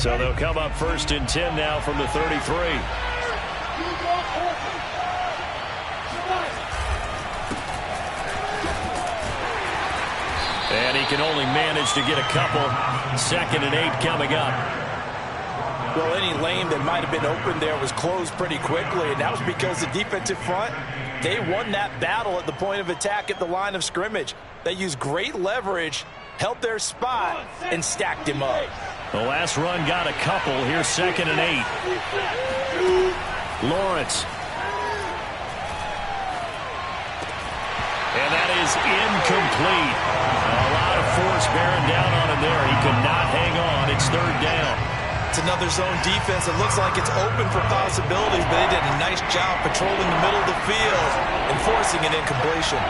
So they'll come up 1st and 10 now from the 33. And he can only manage to get a couple. 2nd and 8 coming up. Well, any lane that might have been open there was closed pretty quickly, and that was because the defensive front, they won that battle at the point of attack at the line of scrimmage. They used great leverage, held their spot, and stacked him up. The last run got a couple. Here's 2nd and 8. Lawrence. And that is incomplete. A lot of force bearing down on him there. He could not hang on. It's 3rd down. It's another zone defense. It looks like it's open for possibilities, but they did a nice job patrolling the middle of the field and forcing an incompletion.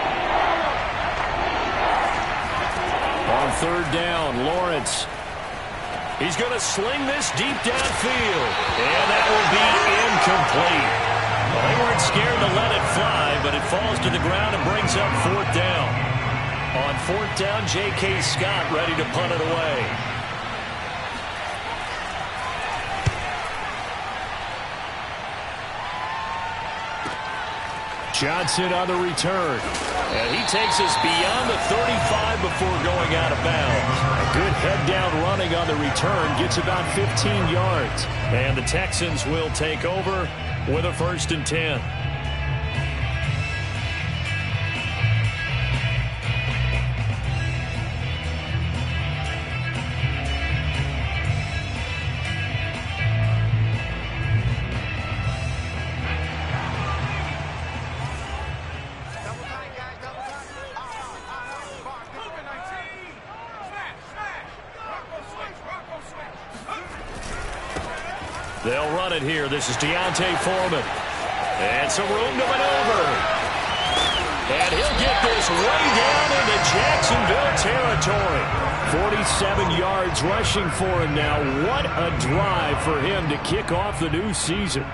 On 3rd down, Lawrence. He's going to sling this deep downfield. And that will be incomplete. Well, they weren't scared to let it fly, but it falls to the ground and brings up 4th down. On 4th down, J.K. Scott ready to punt it away. Johnson on the return. And he takes us beyond the 35 before going out of bounds. A good head-down running on the return gets about 15 yards. And the Texans will take over with a 1st and 10. They'll run it here. This is Deontay Foreman. And some room to maneuver. And he'll get this way down into Jacksonville territory. 47 yards rushing for him now. What a drive for him to kick off the new season.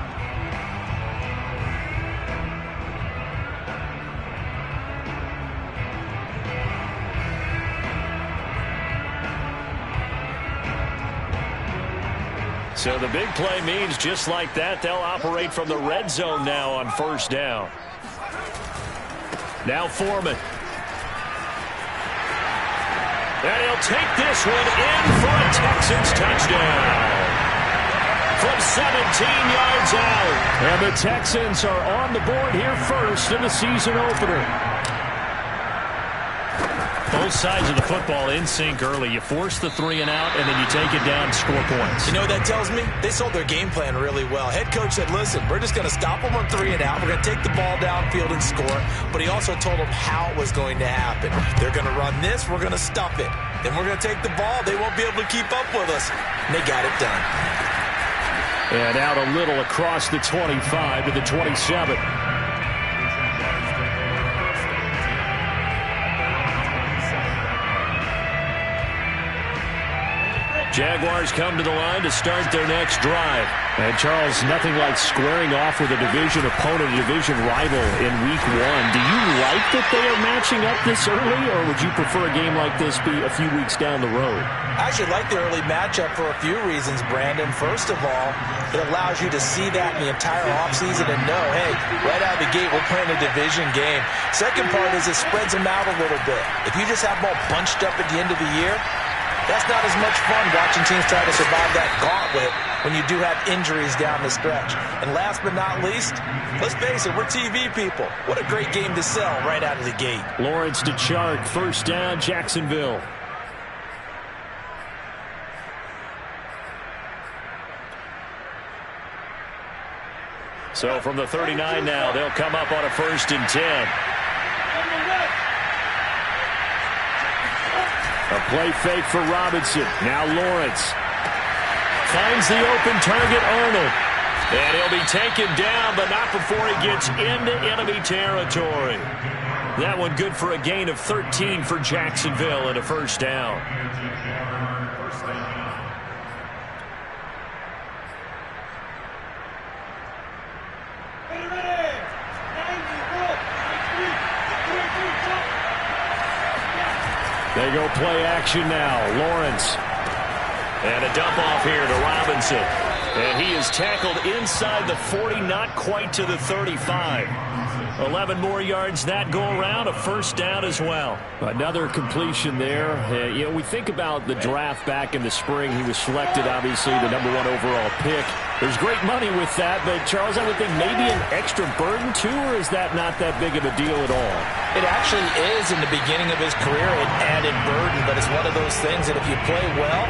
So the big play means just like that, they'll operate from the red zone now on 1st down. Now Foreman. And he'll take this one in for a Texans touchdown. From 17 yards out. And the Texans are on the board here first in the season opener. Both sides of the football in sync early. You force the 3 and out, and then you take it down and score points. You know what that tells me? They sold their game plan really well. Head coach said, listen, we're just going to stop them on 3 and out. We're going to take the ball downfield and score. But he also told them how it was going to happen. They're going to run this. We're going to stuff it. Then we're going to take the ball. They won't be able to keep up with us. And they got it done. And out a little across the 25 to the 27. Jaguars come to the line to start their next drive. And, Charles, nothing like squaring off with a division opponent, a division rival in Week 1. Do you like that they are matching up this early, or would you prefer a game like this be a few weeks down the road? I actually like the early matchup for a few reasons, Brandon. First of all, it allows you to see that in the entire offseason and know, hey, right out of the gate, we're playing a division game. Second part is it spreads them out a little bit. If you just have them all bunched up at the end of the year, that's not as much fun watching teams try to survive that gauntlet when you do have injuries down the stretch. And last but not least, let's face it, we're TV people. What a great game to sell right out of the gate. Lawrence to Chark, 1st down, Jacksonville. So from the 39 now, they'll come up on a 1st and 10. A play fake for Robinson. Now Lawrence finds the open target, Arnold. And he'll be taken down, but not before he gets into enemy territory. That one good for a gain of 13 for Jacksonville and a 1st down. They go play action now. Lawrence And a dump off here to Robinson. And he is tackled inside the 40, not quite to the 35. 11 more yards that go around, a first down as well. Another completion there. You know, we think about the draft back in the spring. He was selected, obviously, the #1 overall pick. There's great money with that, but, Charles, I would think maybe an extra burden, too, or is that not that big of a deal at all? It actually is in the beginning of his career, an added burden, but it's one of those things that if you play well,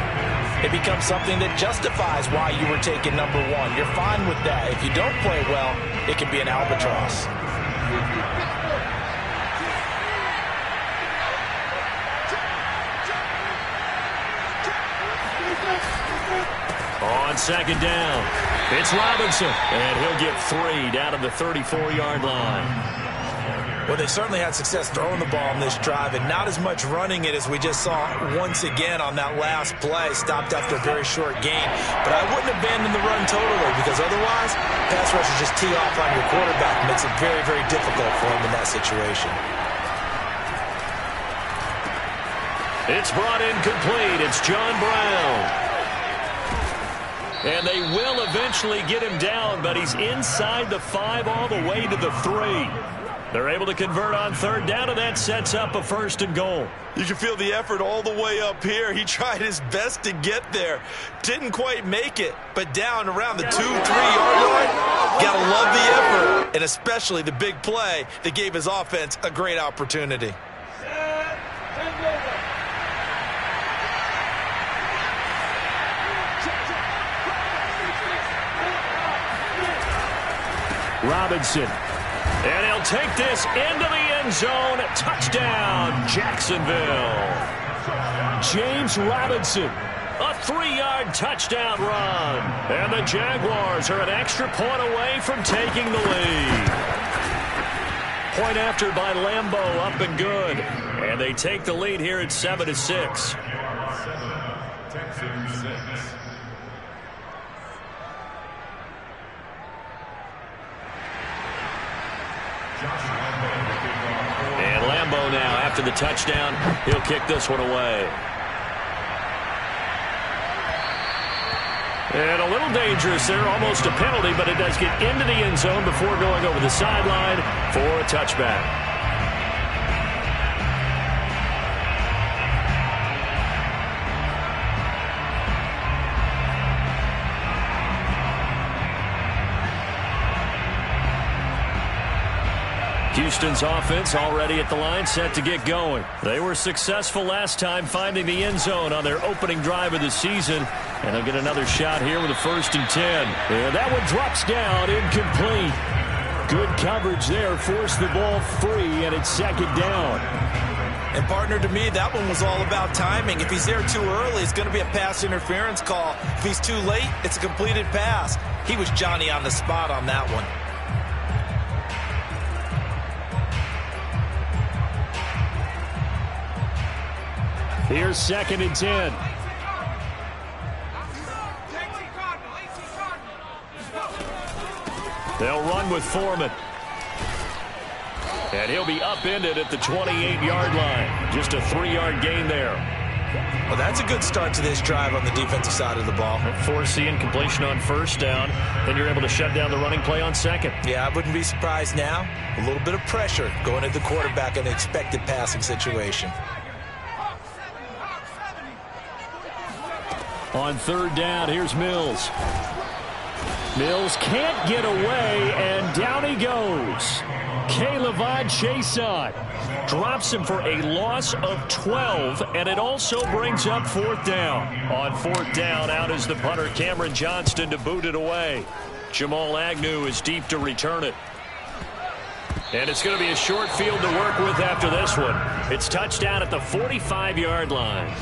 it becomes something that justifies why you were taken #1. You're fine with that. If you don't play well, it can be an albatross. On second down, it's Robinson, and he'll get 3 down to the 34-yard line. Well, they certainly had success throwing the ball in this drive, and not as much running it as we just saw once again on that last play. Stopped after a very short gain. But I wouldn't abandon the run totally, because otherwise, pass rushers just tee off on your quarterback. Makes it very, very difficult for him in that situation. It's brought in complete. It's John Brown. And they will eventually get him down, but he's inside the 5 all the way to the 3. They're able to convert on third down, and that sets up a 1st and goal. You can feel the effort all the way up here. He tried his best to get there. Didn't quite make it, but down around the 2-3-yard line. Gotta love the effort, and especially the big play that gave his offense a great opportunity. Robinson. And he'll take this into the end zone. Touchdown, Jacksonville. James Robinson, a 3-yard touchdown run. And the Jaguars are an extra point away from taking the lead. Point after by Lambeau, up and good. And they take the lead here at 7-6. And Lambeau now, after the touchdown, he'll kick this one away. And a little dangerous there, almost a penalty, but it does get into the end zone before going over the sideline for a touchback. Houston's offense already at the line, set to get going. They were successful last time finding the end zone on their opening drive of the season. And they'll get another shot here with a 1st and 10. And that one drops down, incomplete. Good coverage there, forced the ball free, and it's 2nd down. And, partner, to me, that one was all about timing. If he's there too early, it's going to be a pass interference call. If he's too late, it's a completed pass. He was Johnny on the spot on that one. Here's 2nd and 10. They'll run with Foreman. And he'll be upended at the 28-yard line. Just a 3-yard gain there. Well, that's a good start to this drive on the defensive side of the ball. Force the incompletion on 1st down. Then you're able to shut down the running play on 2nd. Yeah, I wouldn't be surprised now. A little bit of pressure going at the quarterback in an expected passing situation. On 3rd down, here's Mills. Mills can't get away, and down he goes. K'Lavon Chaisson drops him for a loss of 12, and it also brings up 4th down. On 4th down, out is the punter, Cameron Johnston, to boot it away. Jamal Agnew is deep to return it. And it's going to be a short field to work with after this one. It's touchdown at the 45-yard line.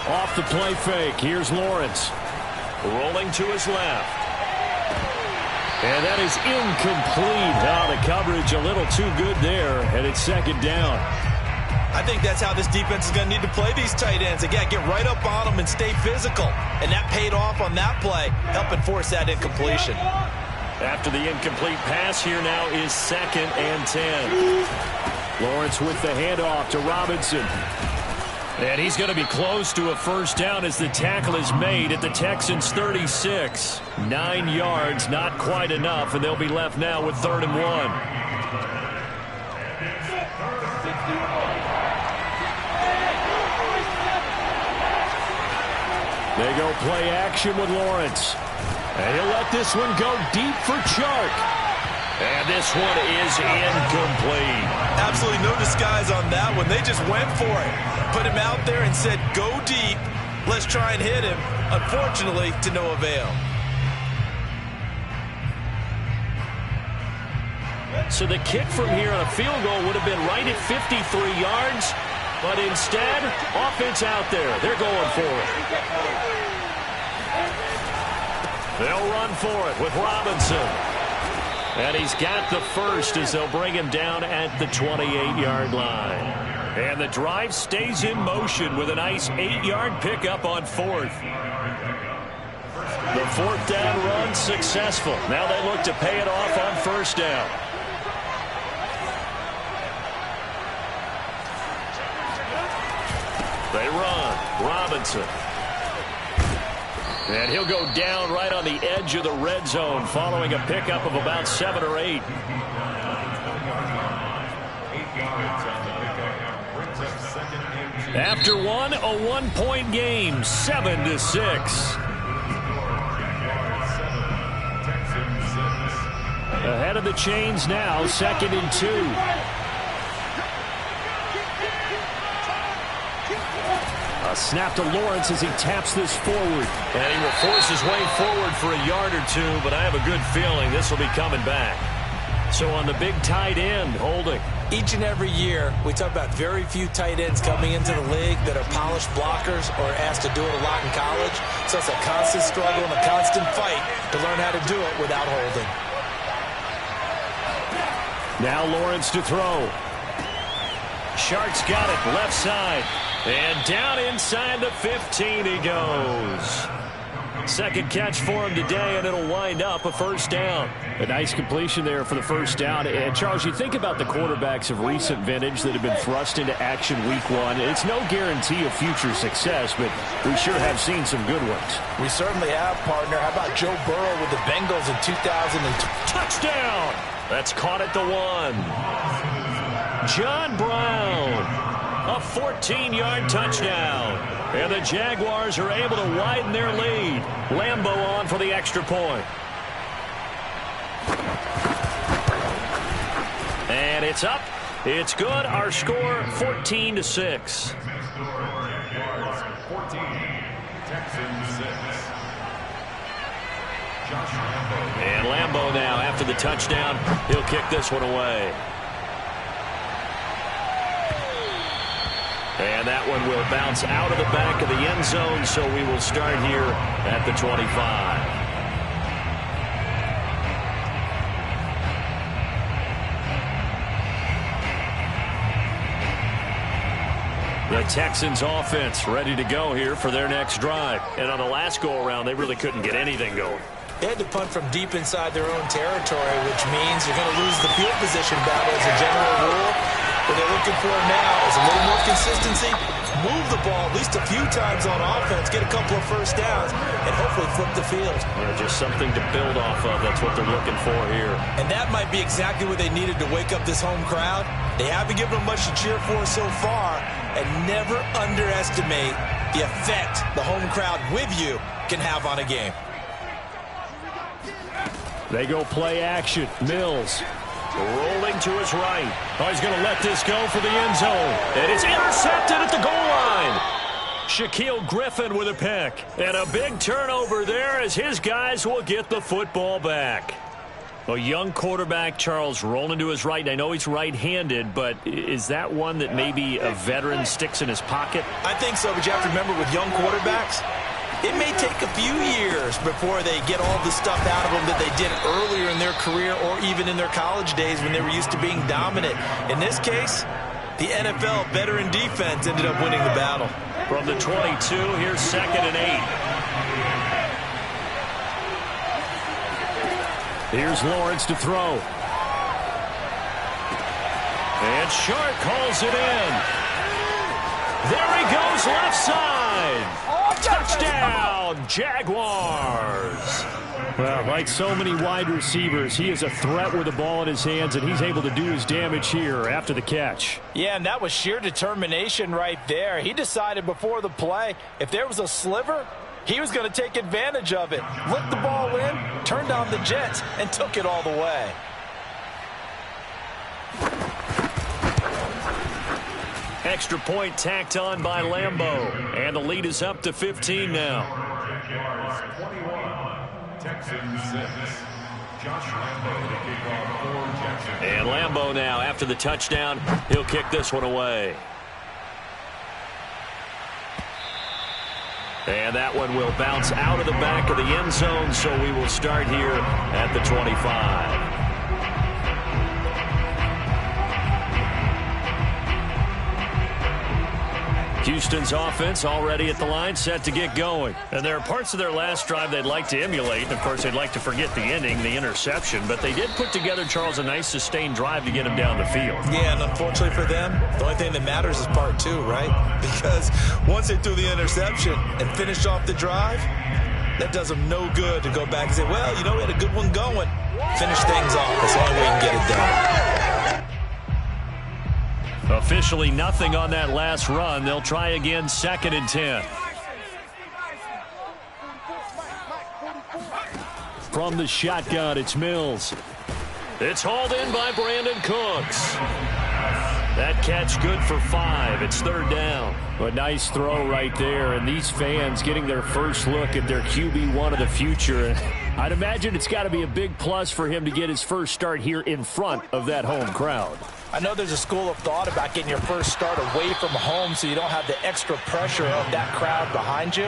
Off the play fake, here's Lawrence. Rolling to his left. And that is incomplete. The coverage a little too good there, and it's 2nd down. I think that's how this defense is going to need to play these tight ends. Again, get right up on them and stay physical. And that paid off on that play, helping force that incompletion. After the incomplete pass, here now is 2nd and 10. Lawrence with the handoff to Robinson. And he's going to be close to a first down as the tackle is made at the Texans' 36. 9 yards, not quite enough, and they'll be left now with 3rd and 1. They go play action with Lawrence. And he'll let this one go deep for Chark. And this one is incomplete. Absolutely no disguise on that one. They just went for it. Put him out there and said, go deep. Let's try and hit him. Unfortunately, to no avail. So the kick from here on a field goal would have been right at 53 yards. But instead, offense out there. They're going for it. They'll run for it with Robinson. And he's got the first as they'll bring him down at the 28-yard line. And the drive stays in motion with a nice 8-yard pickup on 4th. The 4th down run successful. Now they look to pay it off on 1st down. They run. Robinson. And he'll go down right on the edge of the red zone following a pickup of about 7 or 8. After one, a 1-point game, 7-6. Ahead of the chains now, 2nd and 2. A snap to Lawrence as he taps this forward. And he will force his way forward for a yard or two, but I have a good feeling this will be coming back. So on the big tight end, holding. Each and every year, we talk about very few tight ends coming into the league that are polished blockers or asked to do it a lot in college. So it's a constant struggle and a constant fight to learn how to do it without holding. Now Lawrence to throw. Shark's got it, left side. And down inside the 15 he goes. Second catch for him today, and it'll wind up a first down. A nice completion there for the first down. And, Charles, you think about the quarterbacks of recent vintage that have been thrust into action week 1. It's no guarantee of future success, but we sure have seen some good ones. We certainly have, partner. How about Joe Burrow with the Bengals in 2002? Touchdown! That's caught at the 1. John Brown. A 14-yard touchdown. And the Jaguars are able to widen their lead. Lambeau on for the extra point. And it's up. It's good. Our score, 14-6. And Lambeau now, after the touchdown, he'll kick this one away. And that one will bounce out of the back of the end zone, so we will start here at the 25. The Texans offense ready to go here for their next drive. And on the last go-around, they really couldn't get anything going. They had to punt from deep inside their own territory, which means you're going to lose the field position battle as a general rule. What they're looking for now is a little more consistency, move the ball at least a few times on offense, get a couple of first downs, and hopefully flip the field. Just something to build off of. That's what they're looking for here. And that might be exactly what they needed to wake up this home crowd. They haven't given them much to cheer for so far, and never underestimate the effect the home crowd with you can have on a game. They go play action. Mills. Rolling to his right. Oh, he's going to let this go for the end zone. And it's intercepted at the goal line. Shaquille Griffin with a pick. And a big turnover there as his guys will get the football back. A young quarterback, Charles, rolling to his right. I know he's right-handed, but is that one that maybe a veteran sticks in his pocket? I think so, but you have to remember with young quarterbacks, it may take a few years before they get all the stuff out of them that they did earlier in their career or even in their college days when they were used to being dominant. In this case, The NFL veteran defense ended up winning the battle. From the 22, here's 2nd and 8. Here's Lawrence to throw. And Sharp calls it in. There he goes, left side. Touchdown, Jaguars. Well, like so many wide receivers, he is a threat with the ball in his hands, and he's able to do his damage here after the catch. Yeah, and that was sheer determination right there. He decided before the play, if there was a sliver, he was going to take advantage of it. Looked the ball in, turned on the Jets, and took it all the way. Extra point tacked on by Lambeau, and the lead is up to 15 now. Jaguars 21, Texans 6. Josh Lambeau to kick off for Jackson. And Lambeau now, after the touchdown, he'll kick this one away. And that one will bounce out of the back of the end zone, so we will start here at the 25. Houston's offense already at the line, set to get going. And there are parts of their last drive they'd like to emulate. And of course, they'd like to forget the ending, the interception. But they did put together, Charles, a nice sustained drive to get him down the field. Yeah, and unfortunately for them, the only thing that matters is part 2, right? Because once they threw the interception and finished off the drive, that does them no good to go back and say, well, you know, we had a good one going. Finish things off. That's the only way you can get it done. Officially nothing on that last run. They'll try again, 2nd and 10. From the shotgun, it's Mills. It's hauled in by Brandon Cooks. That catch good for 5. It's 3rd down. A nice throw right there, and these fans getting their first look at their QB1 of the future. I'd imagine it's got to be a big plus for him to get his first start here in front of that home crowd. I know there's a school of thought about getting your first start away from home so you don't have the extra pressure of that crowd behind you.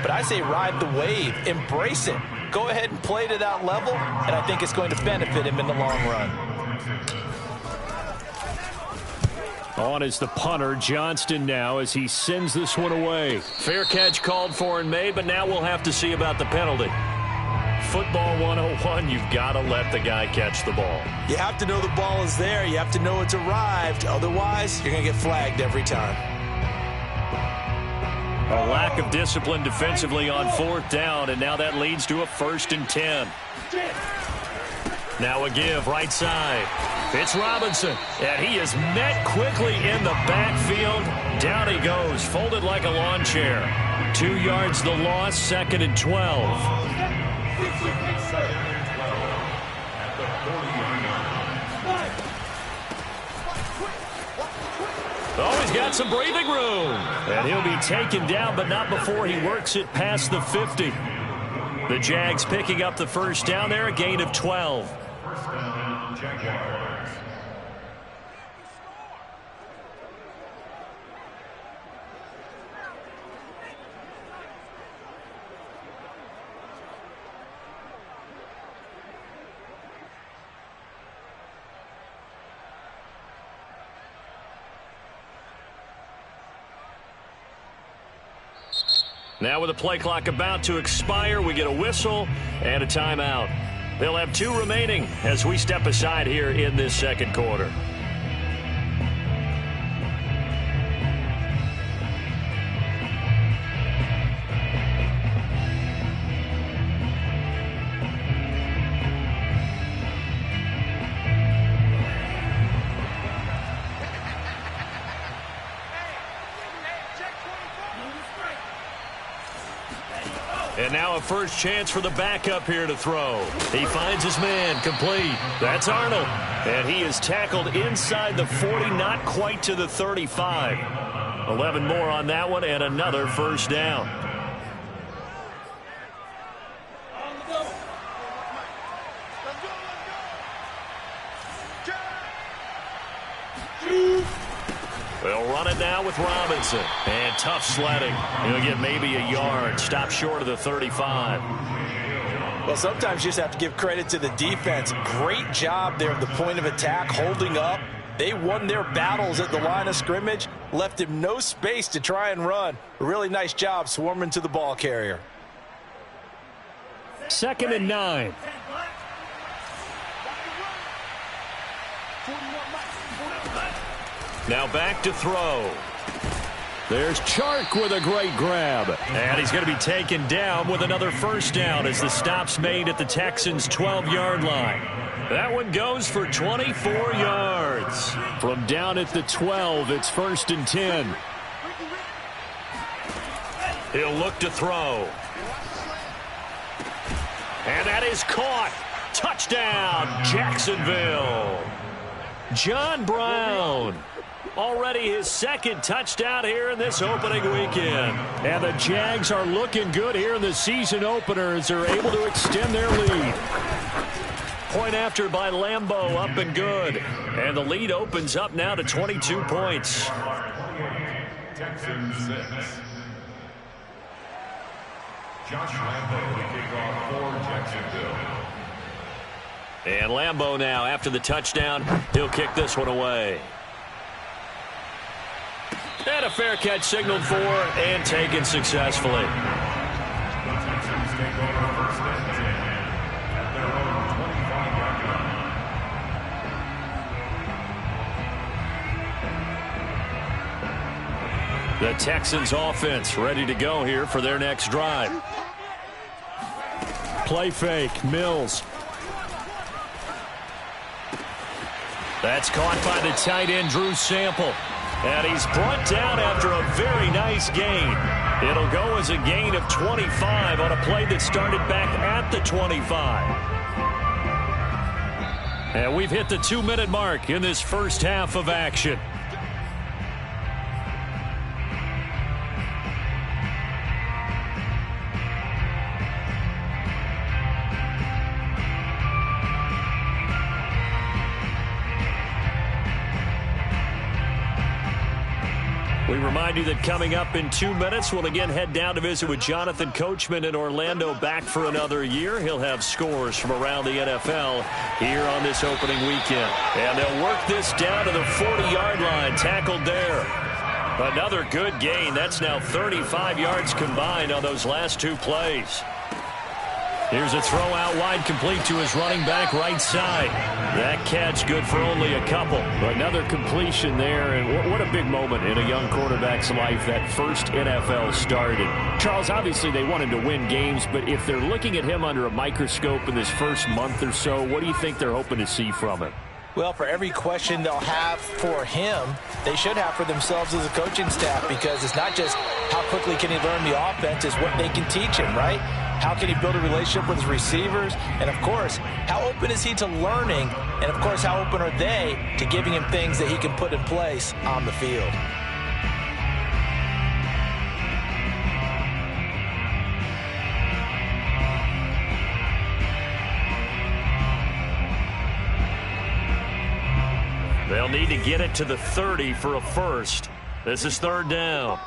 But I say ride the wave. Embrace it. Go ahead and play to that level, and I think it's going to benefit him in the long run. On is the punter, Johnston now, as he sends this one away. Fair catch called for and made, but now we'll have to see about the penalty. Football 101, you've got to let the guy catch the ball. You have to know the ball is there. You have to know it's arrived. Otherwise, you're going to get flagged every time. A lack of discipline defensively on 4th down, and now that leads to a 1st and 10. Now a give, right side. It's Robinson, and he is met quickly in the backfield. Down he goes, folded like a lawn chair. 2 yards the loss, 2nd and 12. Oh, he's got some breathing room. And he'll be taken down, but not before he works it past the 50. The Jags picking up the 1st down there, a gain of 12. First down, Jaguars. Now with the play clock about to expire, we get a whistle and a timeout. They'll have 2 remaining as we step aside here in this 2nd quarter. And now a first chance for the backup here to throw. He finds his man, complete. That's Arnold. And he is tackled inside the 40, not quite to the 35. 11 more on that one, and another 1st down. They'll run it now with Robinson. And tough sledding. He'll get maybe a yard. Stop short of the 35. Well, sometimes you just have to give credit to the defense. Great job there at the point of attack, holding up, They won their battles at the line of scrimmage, left him no space to try and run. A really nice job swarming to the ball carrier. 2nd and 9. Now back to throw. There's Chark with a great grab. And he's going to be taken down with another first down as the stop's made at the Texans' 12-yard line. That one goes for 24 yards. From down at the 12, it's 1st and 10. He'll look to throw. And that is caught. Touchdown, Jacksonville. John Brown. Already his 2nd touchdown here in this opening weekend. And the Jags are looking good here in the season opener as they're able to extend their lead. Point after by Lambeau, up and good. And the lead opens up now to 22 points. Texans 6. Josh Lambeau to kick off for Jacksonville. And Lambeau now, after the touchdown, he'll kick this one away. And a fair catch signaled for and taken successfully. The Texans take over 1st and 10 at their own 25-yard line. The Texans offense ready to go here for their next drive. Play fake, Mills. That's caught by the tight end, Drew Sample. And he's brought down after a very nice gain. It'll go as a gain of 25 on a play that started back at the 25. And we've hit the 2-minute mark in this first half of action. We remind you that coming up in 2 minutes, we'll again head down to visit with Jonathan Coachman in Orlando, back for another year. He'll have scores from around the NFL here on this opening weekend. And they'll work this down to the 40-yard line, tackled there. Another good gain. That's now 35 yards combined on those last 2 plays. Here's a throw out wide, complete to his running back right side. That catch good for only a couple. Another completion there, and what a big moment in a young quarterback's life, that first NFL started. Charles, obviously they want him to win games, but if they're looking at him under a microscope in this first month or so, what do you think they're hoping to see from him? Well, for every question they'll have for him, they should have for themselves as a coaching staff, because it's not just how quickly can he learn the offense, it's what they can teach him, right? How can he build a relationship with his receivers? And, of course, how open is he to learning? And, of course, how open are they to giving him things that he can put in place on the field? They'll need to get it to the 30 for a first. This is 3rd down.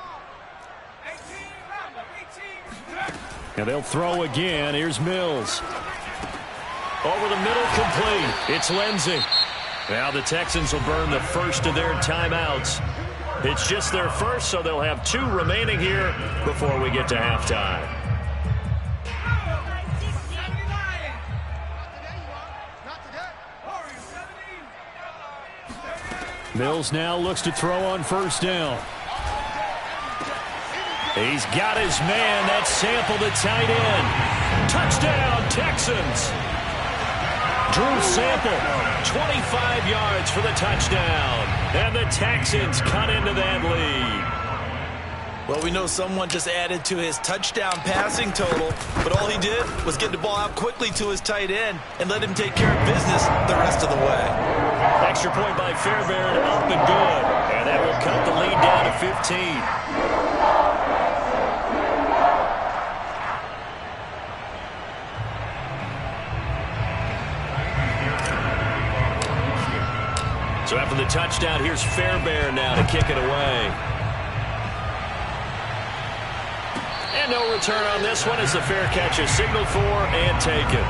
And they'll throw again. Here's Mills. Over the middle, complete. It's Lindsey. Now the Texans will burn the first of their timeouts. It's just their first, so they'll have 2 remaining here before we get to halftime. Mills now looks to throw on 1st down. He's got his man. That's Sample, the tight end. Touchdown, Texans. Drew Sample, 25 yards for the touchdown. And the Texans cut into that lead. Well, we know someone just added to his touchdown passing total, but all he did was get the ball out quickly to his tight end and let him take care of business the rest of the way. Extra point by Fairbairn, up and good. And that will cut the lead down to 15. So after the touchdown, here's Fairbairn now to kick it away. And no return on this one as the fair catch is signaled for and taken.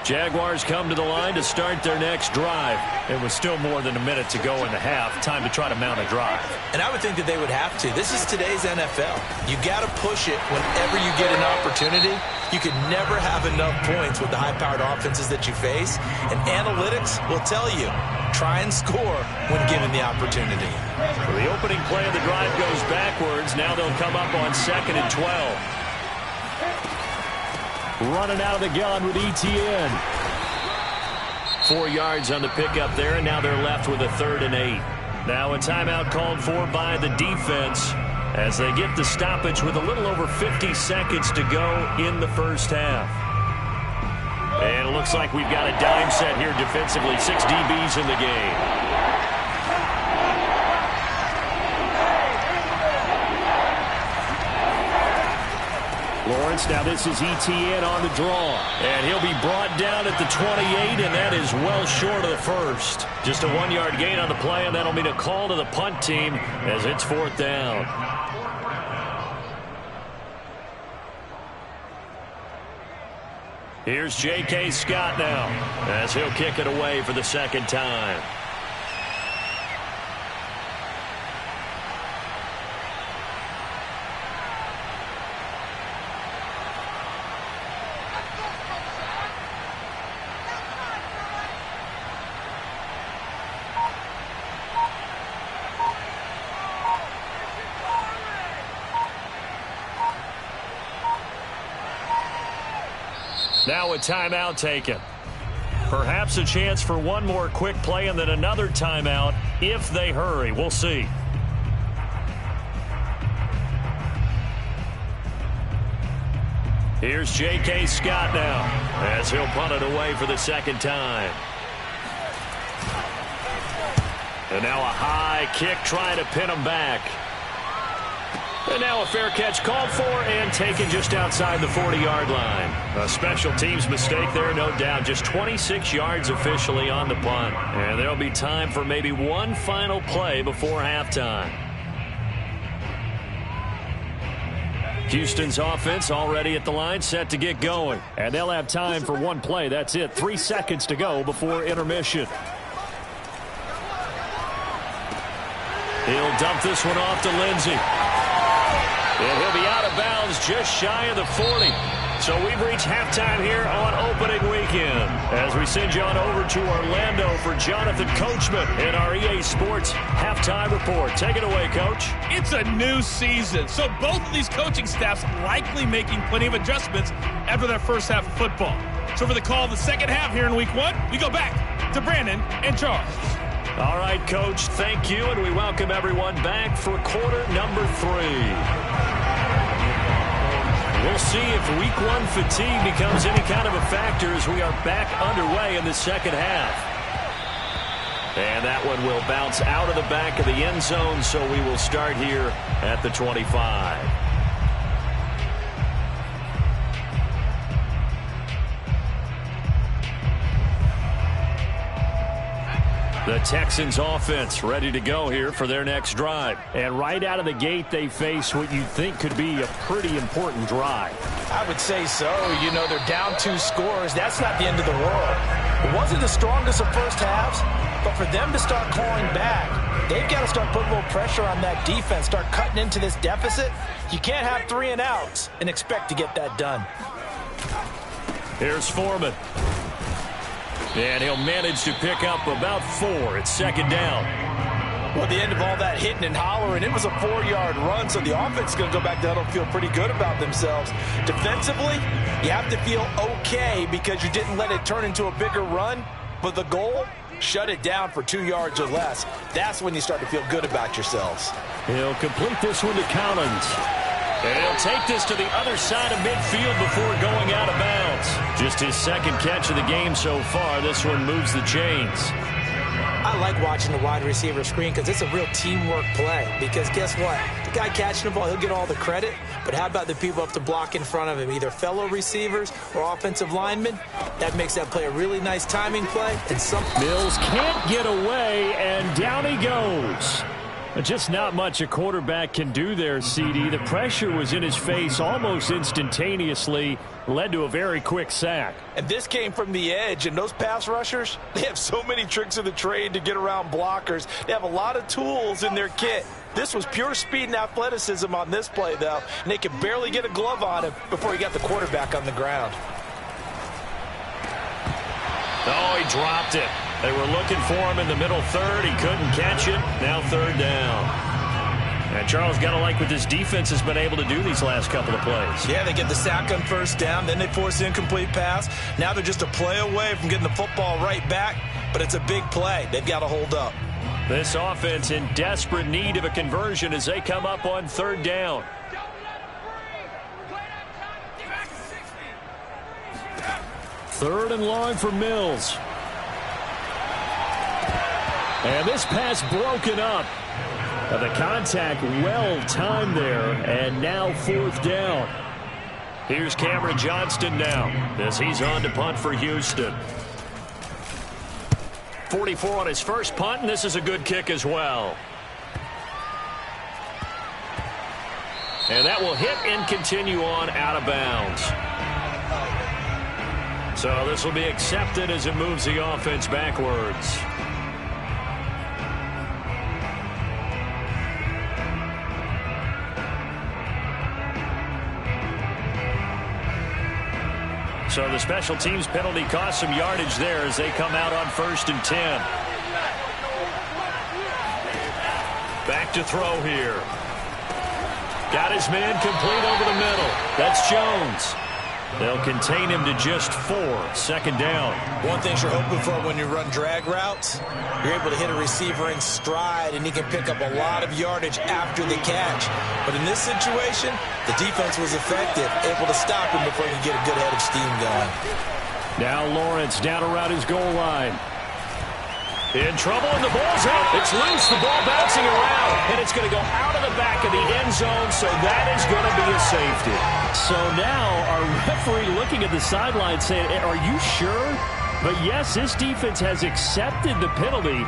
Jaguars come to the line to start their next drive. It was still more than a minute to go in the half. Time to try to mount a drive. And I would think that they would have to. This is today's NFL. You got to push it whenever you get an opportunity. You can never have enough points with the high-powered offenses that you face. And analytics will tell you, try and score when given the opportunity. Well, the opening play of the drive goes backwards. Now they'll come up on 2nd and 12. Running out of the gun with ETN. 4 yards on the pickup there, and now they're left with a 3rd and 8. Now a timeout called for by the defense as they get the stoppage with a little over 50 seconds to go in the first half. And it looks like we've got a dime set here defensively. 6 DBs in the game. Lawrence, now this is ETN on the draw. And he'll be brought down at the 28, and that is well short of the first. Just a 1-yard gain on the play, and that'll mean a call to the punt team as it's 4th down. Here's J.K. Scott now as he'll kick it away for the 2nd time. Now a timeout taken. Perhaps a chance for one more quick play and then another timeout if they hurry. We'll see. Here's J.K. Scott now as he'll punt it away for the 2nd time. And now a high kick trying to pin him back. And now a fair catch called for and taken just outside the 40-yard line. A special teams mistake there, no doubt. Just 26 yards officially on the punt. And there'll be time for maybe one final play before halftime. Houston's offense already at the line, set to get going. And they'll have time for one play. That's it. 3 seconds to go before intermission. He'll dump this one off to Lindsey. And he'll be out of bounds just shy of the 40. So we've reached halftime here on opening weekend as we send you on over to Orlando for Jonathan Coachman in our EA Sports halftime report. Take it away, Coach. It's a new season, so both of these coaching staffs likely making plenty of adjustments after their first half of football. So for the call of the second half here in Week 1, we go back to Brandon and Charles. All right, Coach, thank you, and we welcome everyone back for quarter number 3. We'll see if Week 1 fatigue becomes any kind of a factor as we are back underway in the second half. And that one will bounce out of the back of the end zone, so we will start here at the 25. The Texans offense ready to go here for their next drive. And right out of the gate, they face what you think could be a pretty important drive. I would say so. You know, they're down 2 scores. That's not the end of the world. It wasn't the strongest of first halves, but for them to start clawing back, they've got to start putting a little pressure on that defense, start cutting into this deficit. You can't have 3 and outs and expect to get that done. Here's Foreman. And he'll manage to pick up about 4. It's 2nd down. Well, at the end of all that hitting and hollering, it was a 4-yard run, so the offense is going to go back down and feel pretty good about themselves. Defensively, you have to feel okay because you didn't let it turn into a bigger run, but the goal, shut it down for 2 yards or less. That's when you start to feel good about yourselves. He'll complete this one to Collins. And he'll take this to the other side of midfield before going out of bounds. Just his 2nd catch of the game so far. This one moves the chains. I like watching the wide receiver screen because it's a real teamwork play. Because guess what? The guy catching the ball, he'll get all the credit. But how about the people up to block in front of him, either fellow receivers or offensive linemen? That makes that play a really nice timing play. And Mills can't get away, and down he goes. Just not much a quarterback can do there, CD. The pressure was in his face almost instantaneously, led to a very quick sack. And this came from the edge, and those pass rushers, they have so many tricks of the trade to get around blockers. They have a lot of tools in their kit. This was pure speed and athleticism on this play, though, and they could barely get a glove on him before he got the quarterback on the ground. Oh, he dropped it. They were looking for him in the middle third. He couldn't catch it. Now third down. And Charles, got to like what this defense has been able to do these last couple of plays. Yeah, they get the sack on first down. Then they force the incomplete pass. Now they're just a play away from getting the football right back. But it's a big play. They've got to hold up. This offense in desperate need of a conversion as they come up on third down. Third and long for Mills. And this pass broken up. The contact well timed there, and now fourth down. Here's Cameron Johnston now as he's on to punt for Houston. 44 on his first punt, and this is a good kick as well. And that will hit and continue on out of bounds. So this will be accepted as it moves the offense backwards. So the special teams penalty cost some yardage there as they come out on 1st and 10. Back to throw here. Got his man complete over the middle. That's Jones. They'll contain him to just 4. Second down. One thing you're hoping for when you run drag routes, you're able to hit a receiver in stride, and he can pick up a lot of yardage after the catch. But in this situation, the defense was effective, able to stop him before he could get a good head of steam going. Now Lawrence down around his goal line. In trouble, and the ball's out. It's loose. The ball bouncing around, and it's going to go out of the back of the end zone, so that is going to be a safety. So now our referee looking at the sideline saying, are you sure? But yes, this defense has accepted the penalty,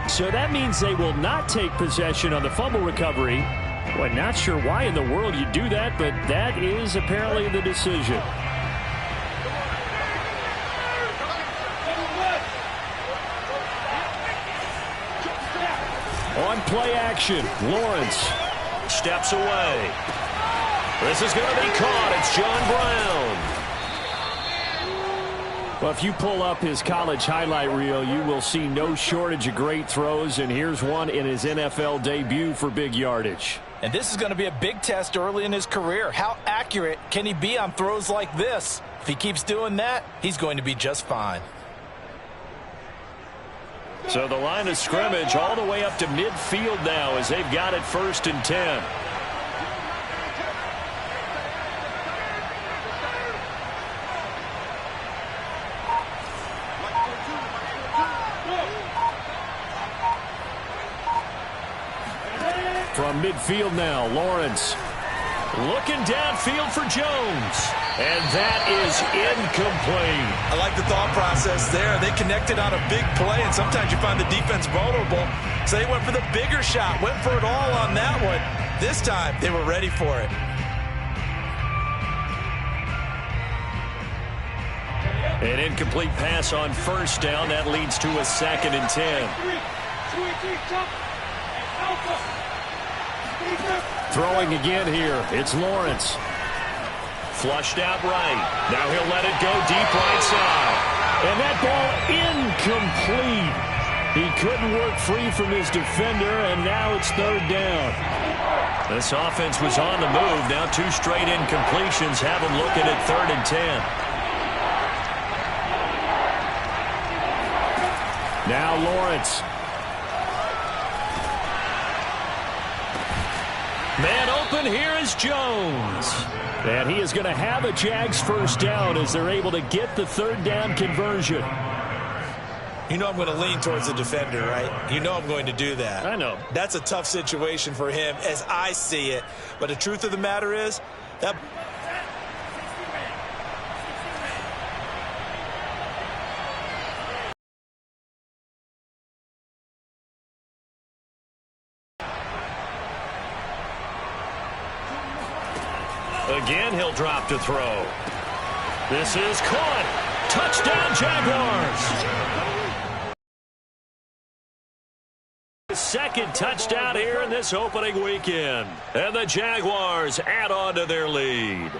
so that means they will not take possession on the fumble recovery. Well, not sure why in the world you do that, but that is apparently the decision. On play action, Lawrence steps away. This is going to be caught. It's John Brown. Well, if you pull up his college highlight reel, you will see no shortage of great throws, and here's one in his NFL debut for big yardage. And this is going to be a big test early in his career. How accurate can he be on throws like this? If he keeps doing that, he's going to be just fine. So the line of scrimmage all the way up to midfield now as they've got it 1st and 10. From midfield now, Lawrence looking downfield for Jones. And that is incomplete. I like the thought process there. They connected on a big play, and sometimes you find the defense vulnerable. So they went for the bigger shot, went for it all on that one. This time, they were ready for it. An incomplete pass on 1st down. That leads to a 2nd and 10. Throwing again here. It's Lawrence. Flushed out right. Now he'll let it go deep right side. And that ball incomplete. He couldn't work free from his defender, and now it's 3rd down. This offense was on the move. Now 2 straight incompletions have him looking at 3rd and 10. Now Lawrence. Man open, here is Jones. And he is going to have a Jags 1st down as they're able to get the 3rd down conversion. You know I'm going to lean towards the defender, right? You know I'm going to do that. I know. That's a tough situation for him as I see it. But the truth of the matter is that Again, he'll drop to throw. This is caught. Touchdown, Jaguars. Second touchdown here in this opening weekend. And the Jaguars add on to their lead.